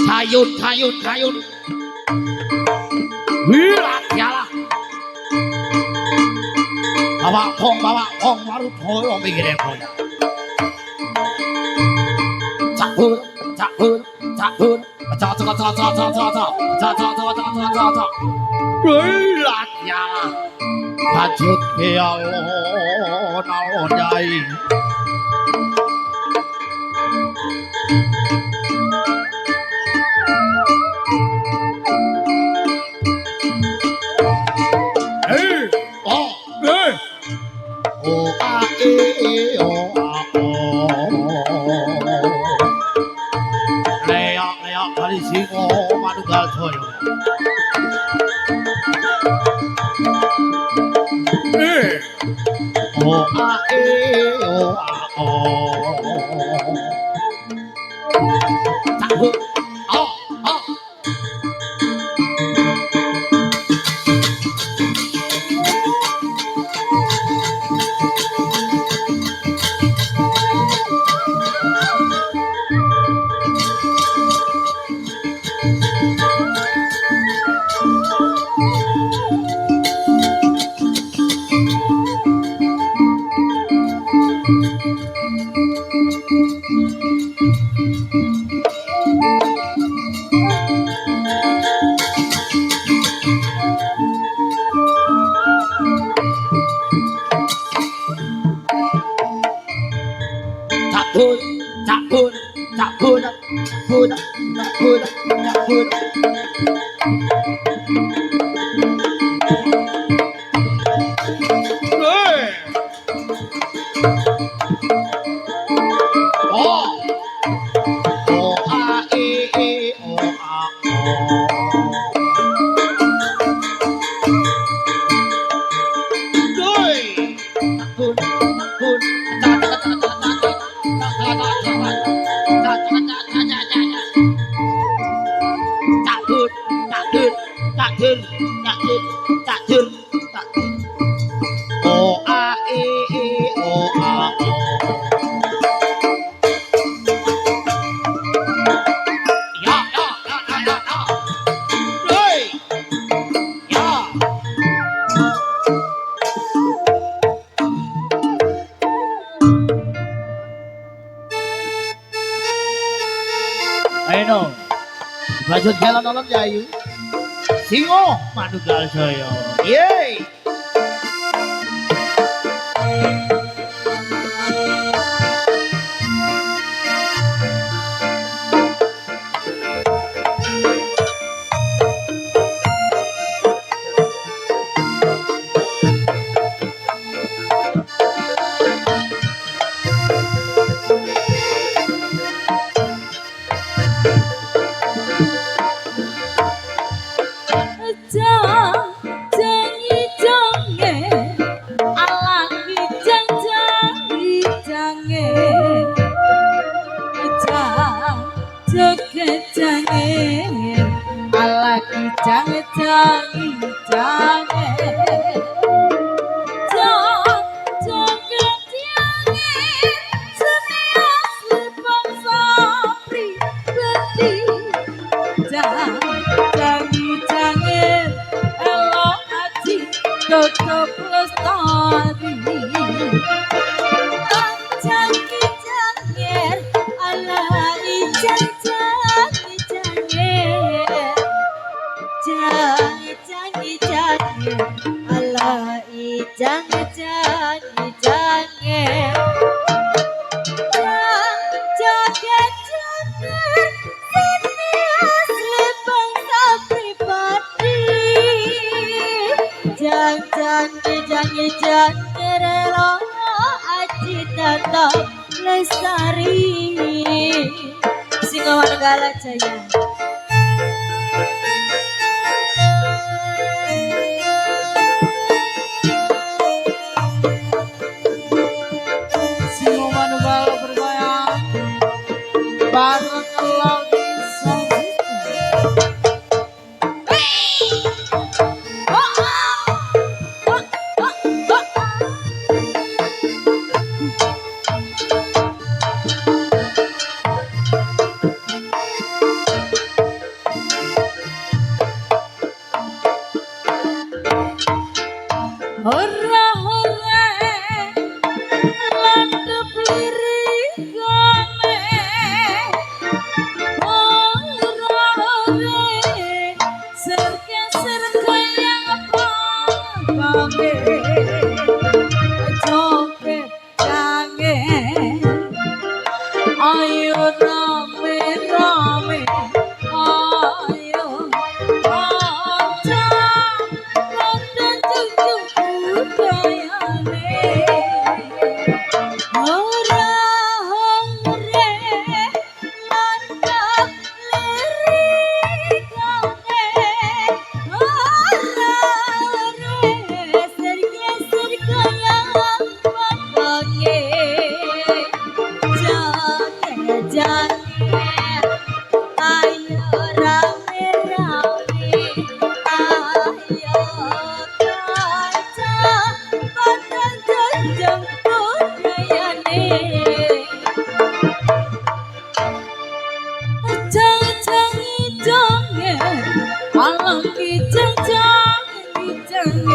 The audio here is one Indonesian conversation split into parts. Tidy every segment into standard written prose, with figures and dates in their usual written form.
Kayun, kayun, kayun. Hilat yalah. Bawa pong baru toyo mikire kono. Cakul, cakul, cakul. Cak. Hilat yalah. Bajut ke Allah naonai. Singo manunggal jaya. Oh a e oh a oh. Takut. Oh oh. Ayo, lanjut jalan alam jayu. Singo manunggal jaya. Yeay. Singo Manggala Jaya. Singo Manggala bergoyang bareng lagi ayo rame rame ayo aja pada jujur budayane ora hore mantap lirikane ora hore serge kaya papange jane ayo rame rame ayo kaca pada jajang budayane jangi jange alang jangi jange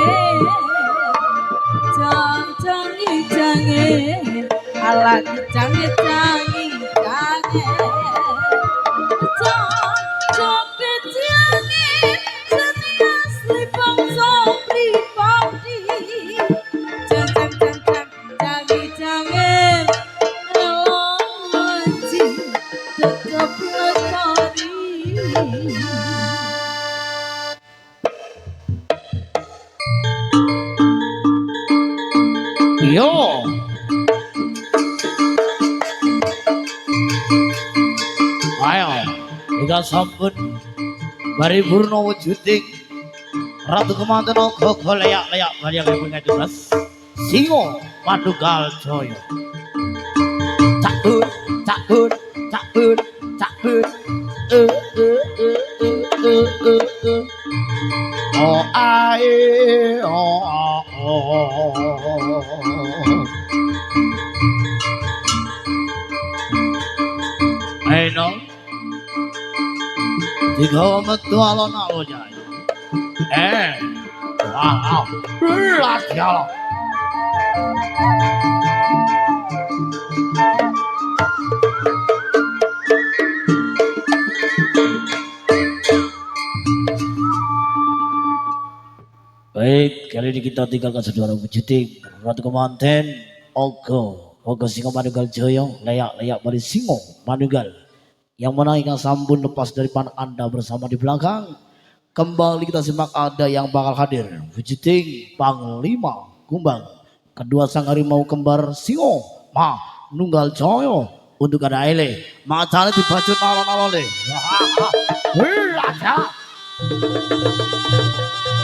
jangi jange alang jangi jangi jange joget jange seni asli bangsa pribadi jangi jange lawanci tetap lestari Yo, ayo kita sambut Bari Purno wujuding Ratu Kemanten Ogo leyak-leyak bari yang punya jelas Singo Manunggal Jaya. Cakbun, cakbun, cakbun, cakbun. Oh ae, oh. Ayo no. Tiga metu alon-alon jaya. Wow, berat ya lo. Baik, kali ini kita tinggalkan saudara wujuding Ratu Kemanten Ogo Singo Manunggal Jaya, leyak-leyak bari Singo Manunggal yang menaikkan sambun lepas dari pan Anda bersama di belakang. Kembali kita simak ada yang bakal hadir wujuding Panglima Kumbang kedua sang harimau kembar Singo Manunggal Jaya untuk ada ele macane dibajut alon-alon deh.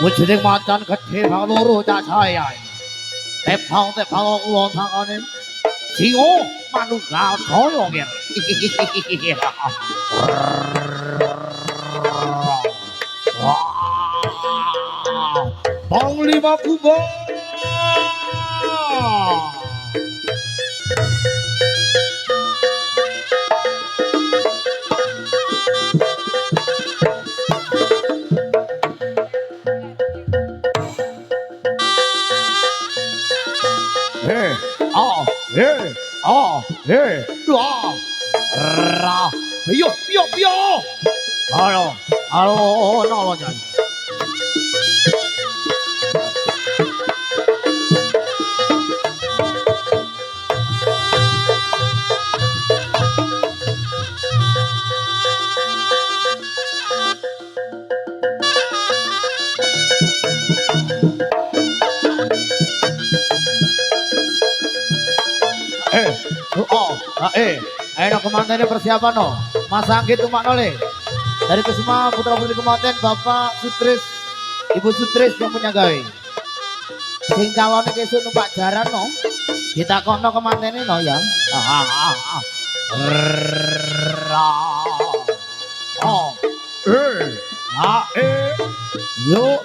Wujuding macan gede kang loro cak saya. Tepang ulon tangane. Singo Manunggal Jaya nggih. Panglima Kumbang. Halo, nolong jangan. Ayo Kemanten persiapan no. Mas Anggit umak nole. Dari kesemua putra putri Kemanten, Bapak Sutris, Ibu Sutris yang punya gawe. Sing calon kesuk numpak jaran no. Kita kono Kemanten no ya. Yo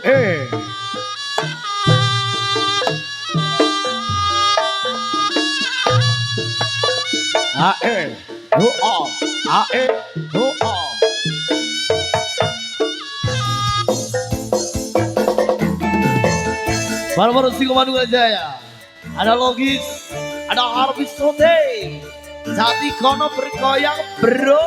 baru-baru Singo Manunggal Jaya. Ada logis, ada harvis sote. Jati kono bergoyang bro.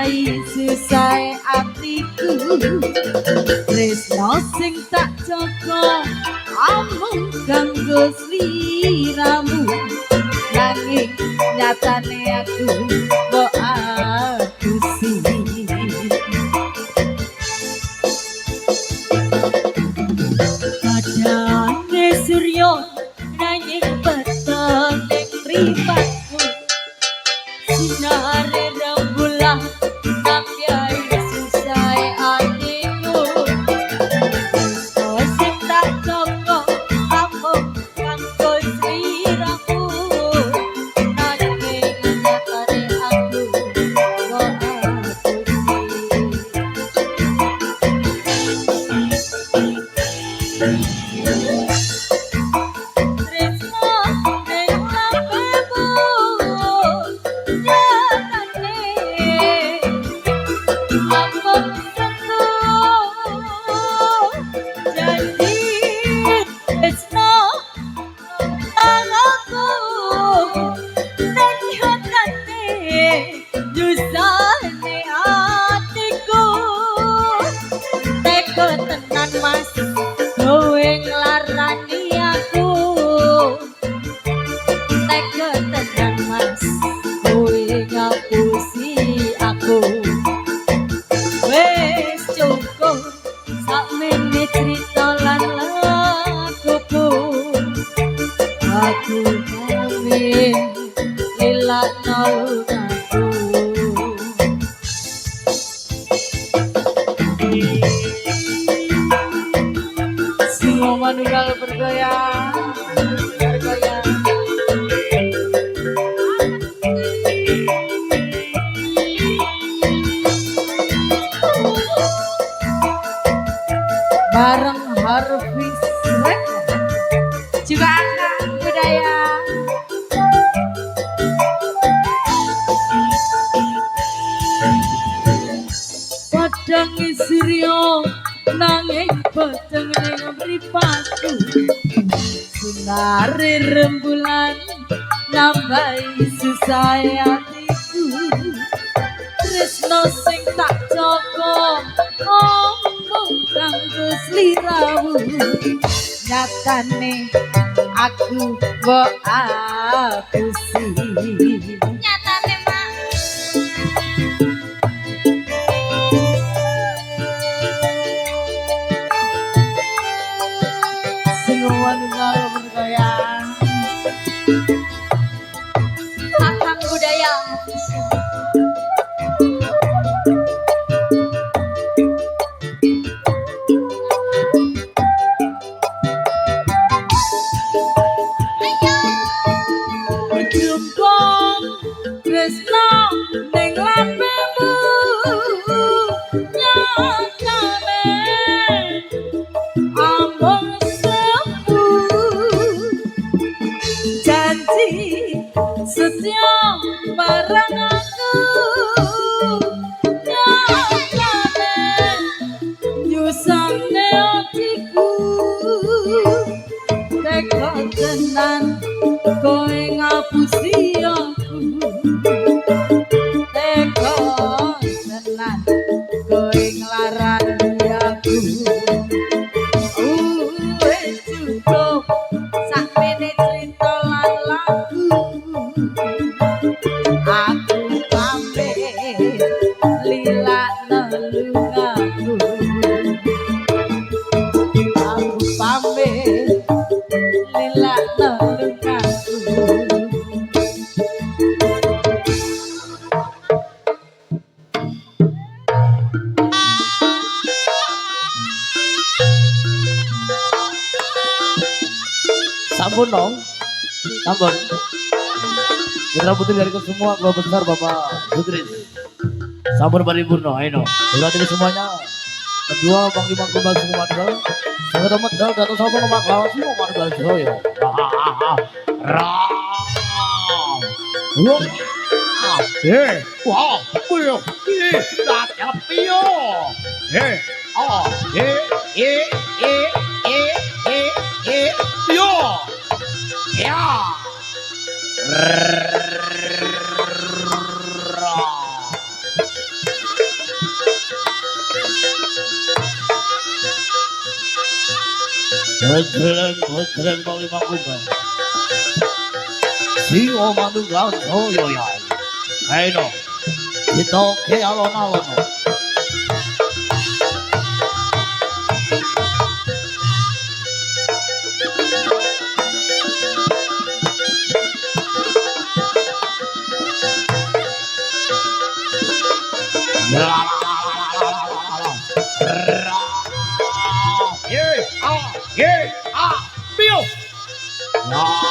nambahi susah atiku tresno sing tak jaga amung kanggo sliramu nanging nyatane aku mbok adusi kadange surya nanging peteng ning mripatku sinare rembulan nambyai susah atiku sing tak jaga amung kanggo sliramu nanging nyatane aku mbok tresno ning lambebu nyatane amung sentuh janji tresno anakku dan nyatane nyusahne atiku teko tenan mas kowe nglarani aku teko tenan mas kowe ngapusi aku wis cukup sakmene crita lan lakuku aku gawe lilakno lungaku Singo manunggal bergoyang bergoyang bareng Harvis Record juga akan budaya padang surya nanging peteng ning mripatku sinare rembulan nambahi susah atiku tresno sing tak jaga omong kanggo sliramu nyatane aku mbok apusi nyatane mak Singowanunggal bergoyang Akang budaya Jumpong tresno ning lambemu nyatane ambung janji setia marang aku nyatane nyusahne atiku teko tenan kowe ngapusi aku teko tenan kowe nglarani aku wis cukup sakmene crita lan lagu aku pamit lilakno lungaku aku pamit lilakno lungaku Sampun dong, sampun. Putra putri dari semua keluarga besar Bapak Sutris. Sampun Pak Purno, ayo. Berarti semuanya. Kedua Bang Imam Kumbal semua medal. Saudara medal dan sampun Mak Lawan semua medal Joyo. Wow, pio, datang pio. Pio. Ya. Begeleng Panglima Kuba. Singo manunggal Jaya. Kaino. Kita ke alon-alon. Ye, ah, Bill. Ya,